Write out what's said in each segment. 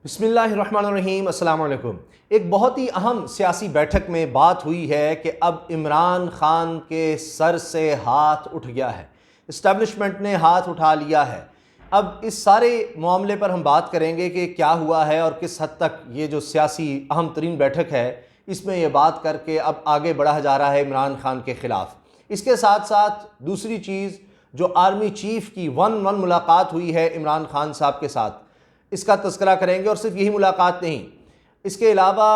बिस्मिल्लाहिर्रहमानिर्रहीम, अस्सलाम वालेकुम। एक बहुत ही अहम सियासी बैठक में बात हुई है कि अब इमरान खान के सर से हाथ उठ गया है, इस्टेब्लिशमेंट ने हाथ उठा लिया है। अब इस सारे मामले पर हम बात करेंगे कि क्या हुआ है और किस हद तक ये जो सियासी अहम तरीन बैठक है इसमें ये बात करके अब आगे बढ़ा जा रहा है इमरान खान के ख़िलाफ़। इसके साथ साथ दूसरी चीज़ जो आर्मी चीफ़ की वन मुलाकात हुई है इमरान खान साहब के साथ, इसका तज़किरा करेंगे। और सिर्फ यही मुलाकात नहीं, इसके अलावा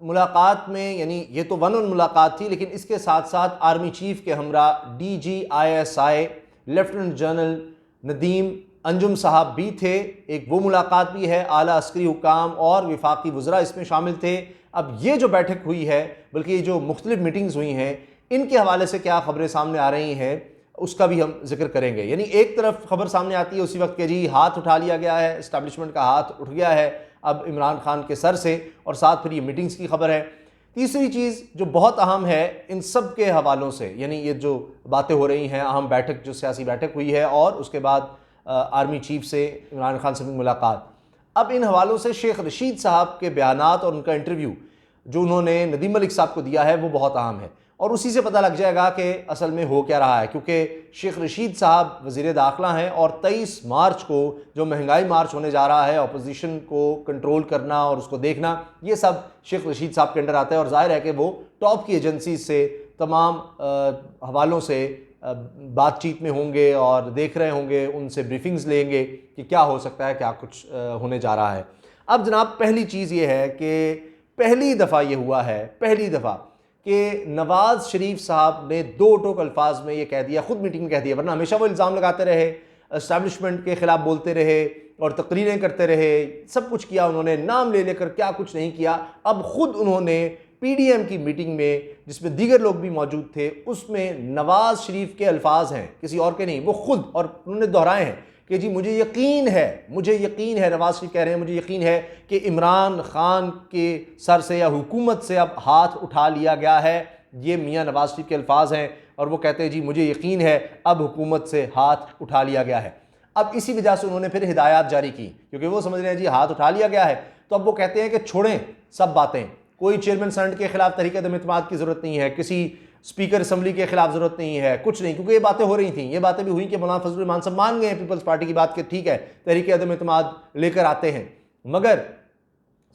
मुलाकात में यानी ये तो वन मुलाकात थी, लेकिन इसके साथ साथ आर्मी चीफ़ के हमरा DGISI lieutenant general Nadeem Anjum साहब भी थे। एक वो मुलाकात भी है, आला अस्करी हुकाम और विफाकी वज़रा इसमें शामिल थे। अब ये जो बैठक हुई है, बल्कि ये जो मुख्तलिफ मीटिंग्स हुई हैं, इनके हवाले से क्या ख़बरें सामने आ रही हैं उसका भी हम जिक्र करेंगे। यानी एक तरफ खबर सामने आती है उसी वक्त के जी हाथ उठा लिया गया है, इस्टेब्लिशमेंट का हाथ उठ गया है अब इमरान खान के सर से, और साथ फिर ये मीटिंग्स की खबर है। तीसरी चीज़ जो बहुत अहम है इन सब के हवालों से, यानी ये जो बातें हो रही हैं, अहम बैठक जो सियासी बैठक हुई है और उसके बाद आर्मी चीफ से इमरान खान से मुलाकात, अब इन हवालों से शेख रशीद साहब के बयानात और उनका इंटरव्यू जो उन्होंने नदीम मलिक साहब को दिया है वो बहुत अहम है, और उसी से पता लग जाएगा कि असल में हो क्या रहा है। क्योंकि शेख रशीद साहब वज़ीर दाखिला हैं और 23 मार्च को जो महंगाई मार्च होने जा रहा है, अपोजिशन को कंट्रोल करना और उसको देखना, ये सब शेख रशीद साहब के अंडर आता है। और जाहिर है कि वो टॉप की एजेंसी से तमाम हवालों से बातचीत में होंगे और देख रहे होंगे, उनसे ब्रीफिंग्स लेंगे कि क्या हो सकता है, क्या कुछ होने जा रहा है। अब जनाब पहली चीज़ ये है कि पहली दफ़ा ये हुआ है, पहली दफ़ा कि नवाज़ शरीफ साहब ने दो टोक अल्फाज में ये कह दिया, खुद मीटिंग में कह दिया, वरना हमेशा वो इल्ज़ाम लगाते रहे, एस्टैब्लिशमेंट के ख़िलाफ़ बोलते रहे और तकरीरें करते रहे, सब कुछ किया उन्होंने, नाम ले लेकर क्या कुछ नहीं किया। अब ख़ुद उन्होंने PDM की मीटिंग में, जिसमें दीगर लोग भी मौजूद थे, उसमें नवाज़ शरीफ के अल्फाज हैं, किसी और के नहीं, वो खुद, और उन्होंने दोहराए हैं कि जी मुझे यकीन है, नवाज शरीफ कह रहे हैं मुझे यकीन है कि इमरान खान के सर से या हुकूमत से अब हाथ उठा लिया गया है। ये मियाँ नवाज शरीफ के अल्फाज हैं और वो कहते हैं जी मुझे यकीन है अब हुकूमत से हाथ उठा लिया गया है। अब इसी वजह से उन्होंने फिर हिदायत जारी की, क्योंकि वो समझ रहे हैं जी हाथ उठा लिया गया है, तो अब वो कहते हैं कि छोड़ें सब बातें, कोई चेयरमैन सेनेट के खिलाफ तहरीक अदम-ए-इत्तेमाद की ज़रूरत नहीं है, किसी स्पीकर असम्बली के खिलाफ ज़रूरत नहीं है, कुछ नहीं। क्योंकि ये बातें हो रही थी, ये बातें भी हुई कि मौलाना फजलुर रहमान साहब मान गए हैं पीपल्स पार्टी की बात कि ठीक है तहरीक अदम-ए-इत्तेमाद लेकर आते हैं, मगर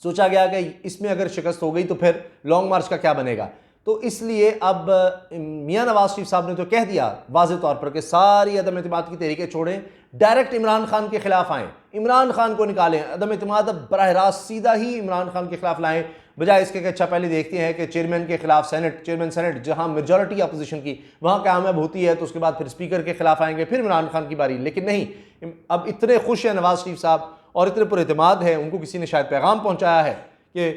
सोचा गया कि इसमें अगर शिकस्त हो गई तो फिर लॉन्ग मार्च का क्या बनेगा। तो इसलिए अब मियाँ नवाज शरीफ साहब ने तो कह दिया वाज़ेह तौर पर कि सारी अदम-ए-इत्तेमाद की तहरीकें छोड़ें, डायरेक्ट इमरान खान के खिलाफ आएँ, इमरान खान को निकालें, अदम-ए-इत्तेमाद अब बराह रास्त सीधा ही इमरान खान के खिलाफ लाएँ, बजाय इसके कि अच्छा पहले देखते हैं कि चेयरमैन के खिलाफ चेयरमैन सेनेट जहां मेजॉरिटी अपोजिशन की वहां कामयाब होती है, तो उसके बाद फिर स्पीकर के खिलाफ आएंगे, फिर इमरान खान की बारी। लेकिन नहीं, अब इतने खुश हैं नवाज शरीफ साहब और इतने पुरएतमाद हैं, उनको किसी ने शायद पैगाम पहुंचाया है कि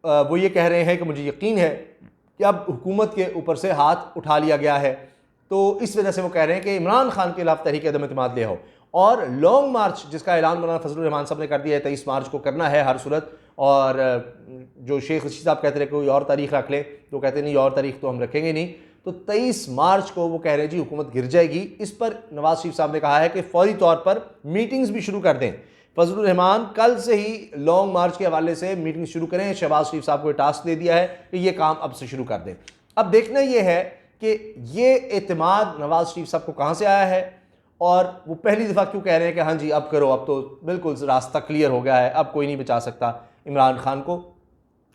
वो ये कह रहे हैं कि मुझे यकीन है कि अब हुकूमत के ऊपर से हाथ उठा लिया गया है। तो इस वजह से वो कह रहे हैं कि इमरान खान के खिलाफ तहरीक अदम-ए-इत्तेमाद ले आओ, और लॉन्ग मार्च जिसका ऐलान मौलाना फजलुर रहमान साहब ने कर दिया है 23 मार्च को करना है हर सूरत। और जो शेख रशीद साहब कहते रहे कोई और तारीख रख ले, तो कहते नहीं और तारीख तो हम रखेंगे नहीं, तो 23 मार्च को वो कह रहे हैं जी हुकूमत गिर जाएगी। इस पर नवाज शरीफ साहब ने कहा है कि फौरी तौर पर मीटिंग्स भी शुरू कर दें। फजलुर रहमान कल से ही लॉन्ग मार्च के हवाले से मीटिंग शुरू करें, शहबाज शरीफ साहब को टास्क दे दिया है कि ये काम अब से शुरू कर दें। अब देखना ये है कि ये एतमाद नवाज शरीफ साहब को कहाँ से आया है और वो पहली दफ़ा क्यों कह रहे हैं कि हाँ जी अब करो, अब तो बिल्कुल रास्ता क्लियर हो गया है, अब कोई नहीं बचा सकता इमरान खान को।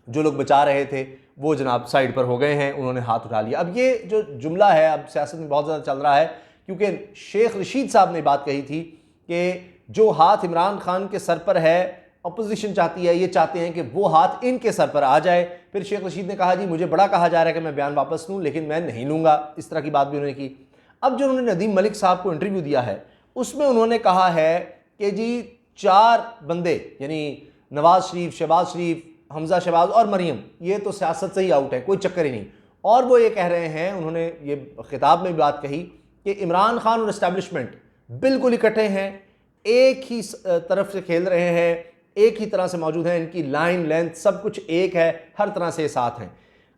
जो लोग बचा रहे थे वो जनाब साइड पर हो गए हैं, उन्होंने हाथ उठा लिया। अब ये जो जुमला है अब सियासत में बहुत ज़्यादा चल रहा है, क्योंकि शेख रशीद साहब ने बात कही थी कि जो हाथ इमरान खान के सर पर है, अपोजिशन चाहती है, ये चाहते हैं कि वो हाथ इनके सर पर आ जाए। फिर शेख रशीद ने कहा जी मुझे बड़ा कहा जा रहा है कि मैं बयान वापस लूँ, लेकिन मैं नहीं लूँगा, इस तरह की बात भी उन्होंने की। अब जो उन्होंने नदीम मलिक साहब को इंटरव्यू दिया है उसमें उन्होंने कहा है कि जी 4 बंदे यानी नवाज शरीफ, शहबाज शरीफ, हमजा शहबाज और मरीम, ये तो सियासत से ही आउट है, कोई चक्कर ही नहीं। और वो ये कह रहे हैं, उन्होंने ये खिताब में भी बात कही कि इमरान खान और एस्टैब्लिशमेंट बिल्कुल इकट्ठे हैं, एक ही तरफ से खेल रहे हैं, एक ही तरह से मौजूद हैं, इनकी लाइन लेंथ सब कुछ एक है, हर तरह से साथ हैं।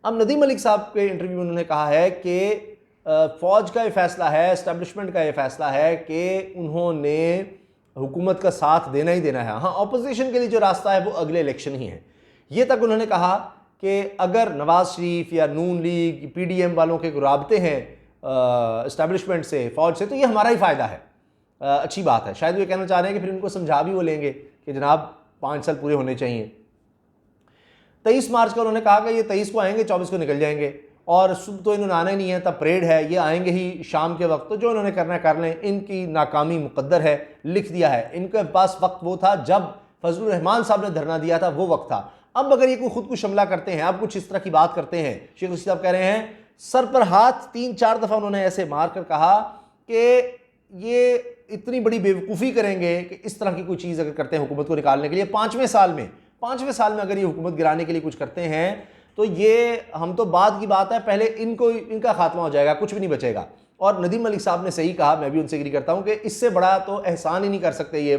अब नदीम मलिक साहब के इंटरव्यू में उन्होंने कहा है कि फ़ौज का ये फ़ैसला है, एस्टैब्लिशमेंट का ये फ़ैसला है कि उन्होंने हुकूमत का साथ देना ही देना है। हाँ, अपोजिशन के लिए जो रास्ता है वो अगले इलेक्शन ही है। ये तक उन्होंने कहा कि अगर नवाज शरीफ या नून लीग PDM वालों के राबते हैं इस्टेब्लिशमेंट से, फौज से, तो ये हमारा ही फ़ायदा है। अच्छी बात है। शायद वो कहना चाह रहे हैं कि फिर उनको समझा भी वो लेंगे कि जनाब 5 साल पूरे होने चाहिए। 23 मार्च का उन्होंने कहा कि ये 23 को आएंगे, 24 को निकल जाएंगे, और सुबह तो इन्होंने आना ही नहीं है, तब परेड है, ये आएंगे ही शाम के वक्त, तो जो इन्होंने करना है कर लें, इनकी नाकामी मुकद्दर है, लिख दिया है। इनके पास वक्त वो था जब फजलुर रहमान साहब ने धरना दिया था, वो वक्त था। अब अगर ये कोई खुद को हमला करते हैं, अब कुछ इस तरह की बात करते हैं, शेख रशीद साहब कह रहे हैं, सर पर हाथ 3-4 दफ़ा उन्होंने ऐसे मार कर कहा कि ये इतनी बड़ी बेवकूफ़ी करेंगे कि इस तरह की कोई चीज़ अगर करते हैं हुकूमत को निकालने के लिए, 5वें साल में अगर ये हुकूमत गिराने के लिए कुछ करते हैं, तो ये हम तो बाद की बात है, पहले इनका खात्मा हो जाएगा, कुछ भी नहीं बचेगा। और नदीम मलिक साहब ने सही कहा, मैं भी उनसे एग्री करता हूँ कि इससे बड़ा तो एहसान ही नहीं कर सकते ये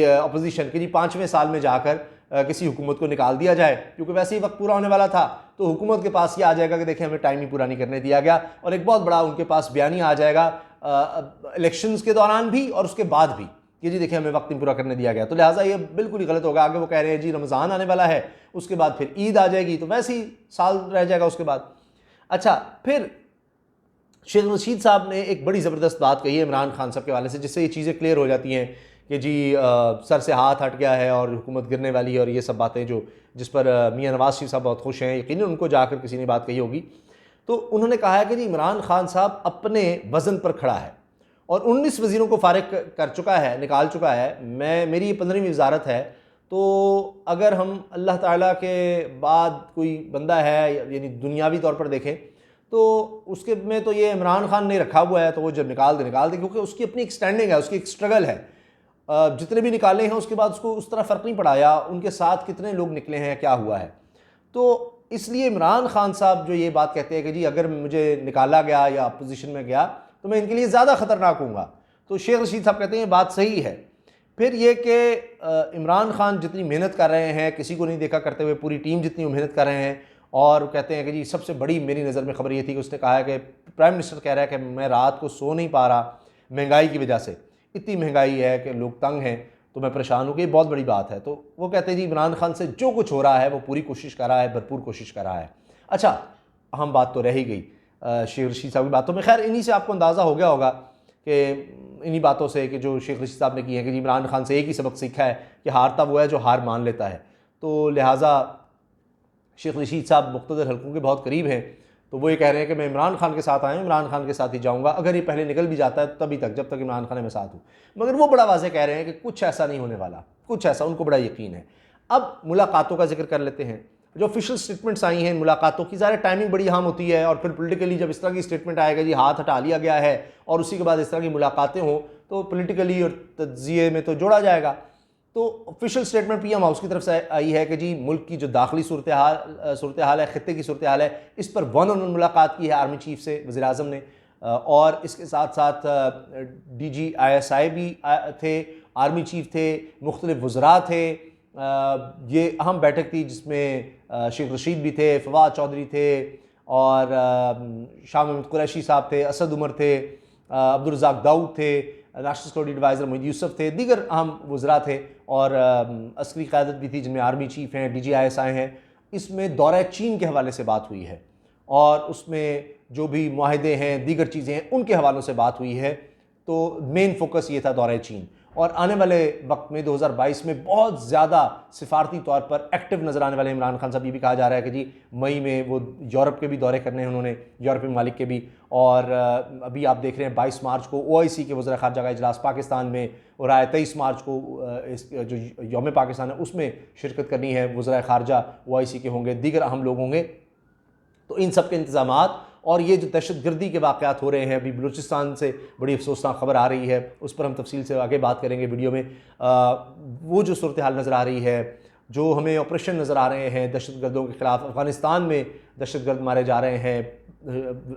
अपोजिशन कि जी 5वें साल में जाकर किसी हुकूमत को निकाल दिया जाए, क्योंकि वैसे ही वक्त पूरा होने वाला था, तो हुकूमत के पास ये आ जाएगा कि देखिए हमें टाइम ही पूरा नहीं करने दिया गया, और एक बहुत बड़ा उनके पास बयानिया आ जाएगा इलेक्शंस के दौरान भी और उसके बाद भी कि जी देखिए हमें वक्त नहीं पूरा करने दिया गया। तो लिहाजा ये बिल्कुल ही गलत होगा। आगे वो कह रहे हैं जी रमज़ान आने वाला है, उसके बाद फिर ईद आ जाएगी, तो वैसे ही साल रह जाएगा उसके बाद। अच्छा, फिर शेख रशीद साहब ने एक बड़ी ज़बरदस्त बात कही है इमरान खान साहब के हवाले से, जिससे ये चीज़ें क्लियर हो जाती हैं कि जी सर से हाथ हट गया है और हुकूमत गिरने वाली है, और ये सब बातें जो जिस पर मियाँ नवाज शरीफ साहब बहुत खुश हैं, यकीनन उनको जाकर किसी ने बात कही होगी। तो उन्होंने कहा है कि जी इमरान खान साहब अपने वज़न पर खड़ा है और 19 वज़ीरों को फारिग कर चुका है, निकाल चुका है। मेरी ये 15वीं वजारत है, तो अगर हम अल्लाह ताला के बाद कोई बंदा है, यानी दुनियावी तौर पर देखें, तो उसके में तो ये इमरान खान ने रखा हुआ है, तो वो जब निकाल दे, क्योंकि उसकी अपनी एक स्टैंडिंग है, उसकी एक स्ट्रगल है। जितने भी निकाले हैं उसके बाद उसको उस तरह फ़र्क नहीं पड़ा, या उनके साथ कितने लोग निकले हैं, क्या हुआ है। तो इसलिए इमरान खान साहब जो ये बात कहते हैं कि जी अगर मुझे निकाला गया या अपोजिशन में गया तो मैं इनके लिए ज़्यादा ख़तरनाक हूँगा, तो शेख रशीद साहब कहते हैं बात सही है। फिर ये कि इमरान खान जितनी मेहनत कर रहे हैं, किसी को नहीं देखा करते हुए, पूरी टीम जितनी मेहनत कर रहे हैं, और कहते हैं कि जी सबसे बड़ी मेरी नज़र में खबर ये थी कि उसने कहा है कि प्राइम मिनिस्टर कह रहा है कि मैं रात को सो नहीं पा रहा महंगाई की वजह से, इतनी महंगाई है कि लोग तंग हैं, तो मैं परेशान हूँ, कि बहुत बड़ी बात है। तो वो कहते हैं जी इमरान खान से जो कुछ हो रहा है वो पूरी कोशिश कर रहा है, भरपूर कोशिश कर रहा है। अच्छा, अहम बात तो रह ही गई शेख रशीद साहब की बातों में। खैर इन्हीं से आपको अंदाज़ा हो गया होगा कि इन्हीं बातों से कि जो शेख रशीद साहब ने की है कि जी इमरान खान से एक ही सबक सीखा है कि हारता वो है जो हार मान लेता है। तो लिहाजा शेख रशीद साहब मुख्तलिफ हल्कों के बहुत करीब हैं, तो वो ये कह रहे हैं कि मैं इमरान खान के साथ आया हूँ, इमरान खान के साथ ही जाऊँगा, अगर ये पहले निकल भी जाता है तभी तक, जब तक इमरान खान मैं साथ हूँ। मगर वो बड़ा वाज़ेह कह रहे हैं कि कुछ ऐसा नहीं होने वाला, कुछ ऐसा उनको बड़ा यकीन है। अब मुलाकातों का जिक्र कर लेते हैं। जो ऑफिशियल स्टेटमेंट्स आई हैं मुलाकातों की, ज़्यादा टाइमिंग बड़ी अहम होती है, और फिर पोलिटिकली जब इस तरह की स्टेटमेंट आएगा जी हाथ हटा लिया गया है, और उसी के बाद इस तरह की मुलाकातें हों, तो पोलिटिकली और तज्जिए में तो जोड़ा जाएगा। तो ऑफिशियल स्टेटमेंट PM हाउस की तरफ से आई है कि जी मुल्क की जो दाखिली सूरत हाल है, ख़ित्ते की सूरत हाल है, इस पर वन-ऑन-वन मुलाकात की है आर्मी चीफ से वज़ीर आज़म ने, और इसके साथ साथ DG ISI भी थे, आर्मी चीफ थे, मुख्तलिफ वज़रा थे। ये अहम बैठक थी जिसमें शेख रशीद भी थे, फवाद चौधरी थे, और शाह महमूद कुरैशी साहब थे, असद उमर थे, अब्दुल रज़ाक दाऊद थे, national security adviser Moeed Yusuf थे, दीगर अहम वज़रा थे, और अस्करी क़यादत भी थी जिनमें आर्मी चीफ़ हैं, DG ISI हैं। इसमें दौरा चीन के हवाले से बात हुई है, और उसमें जो भी मुआहदे हैं, दीगर चीज़ें हैं, उनके हवालों से बात हुई है। तो मेन फोकस ये था दौरा चीन, और आने वाले वक्त में 2022 में बहुत ज़्यादा सिफारती तौर पर एक्टिव नज़र आने वाले इमरान खान साहब। ये भी कहा जा रहा है कि जी मई में वो यूरोप के भी दौरे करने हैं उन्होंने, यूरोपीय ममालिक के भी, और अभी आप देख रहे हैं 22 मार्च को OIC के वज़ीर ख़ारजा का इजलास पाकिस्तान में हो रहा है, 23 मार्च को जो यौम पाकिस्तान है उसमें शिरकत करनी है, वज़ीर ख़ारजा OIC के होंगे, दीगर अहम लोग होंगे। तो इन सब के इंतज़ामात, और ये जो दहशतगर्दी के वाक़यात हो रहे हैं, अभी बलूचिस्तान से बड़ी अफसोसनाक खबर आ रही है, उस पर हम तफसील से आगे बात करेंगे वीडियो में। वो जो सूरत हाल नज़र आ रही है, जो हमें ऑपरेशन नज़र आ रहे हैं दहशतगर्दों के ख़िलाफ़, अफ़गानिस्तान में दहशतगर्द मारे जा रहे हैं,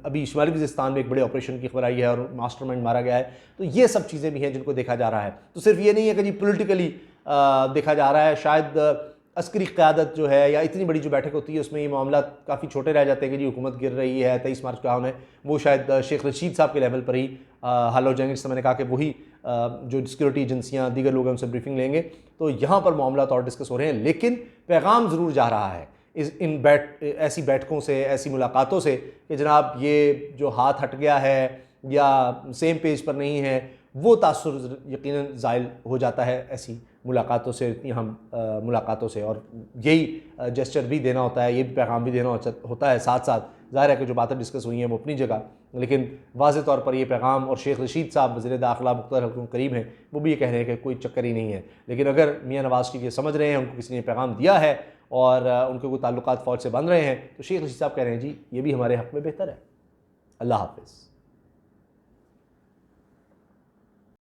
अभी शुमाली वज़ीरिस्तान में एक बड़े ऑपरेशन की खबर आई है और मास्टरमाइंड मारा गया है। तो ये सब चीज़ें भी हैं जिनको देखा जा रहा है। तो सिर्फ ये नहीं है कि जी पोलिटिकली देखा जा रहा है, शायद अस्करी क़यादत जो है या इतनी बड़ी जो बैठक होती है उसमें ये मामला काफ़ी छोटे रह जाते हैं कि जी हुकूमत गिर रही है, 23 मार्च का होना है, वो शायद शेख रशीद साहब के लेवल पर ही हल हो जाएंगे। जिससे मैंने कहा कि वही जो सिक्योरिटी एजेंसियाँ दीगर लोग हैं उनसे ब्रीफिंग लेंगे, तो यहाँ पर मामला और डिस्कस हो रहे हैं। लेकिन पैगाम ज़रूर जा रहा है ऐसी बैठकों से, ऐसी मुलाकातों से कि जनाब ये जो हाथ हट गया है या सेम पेज पर नहीं है, वो तासुर यकीनन ज़ायल हो जाता है ऐसी मुलाकातों से, इतनी हम मुलाकातों से। और यही जेस्चर भी देना होता है, ये भी पैगाम भी देना होता है। साथ साथ ज़ाहिर है कि जो बातें डिस्कस हुई हैं वो अपनी जगह, लेकिन वाज़े तौर पर ये पैगाम, और शेख रशीद साहब वज़ीर दाखिला मुख्तार हकीम करीम हैं, वो भी ये कह रहे हैं कि कोई चक्कर ही नहीं है। लेकिन अगर मियाँ नवाज़ शरीफ ये समझ रहे हैं, उनको किसी ने पैगाम दिया है और उनके कोई ताल्लुकात फ़ौज से बन रहे हैं, तो शेख रशीद साहब कह रहे हैं जी ये भी हमारे हक़ में बेहतर है। अल्लाह हाफ़िज़।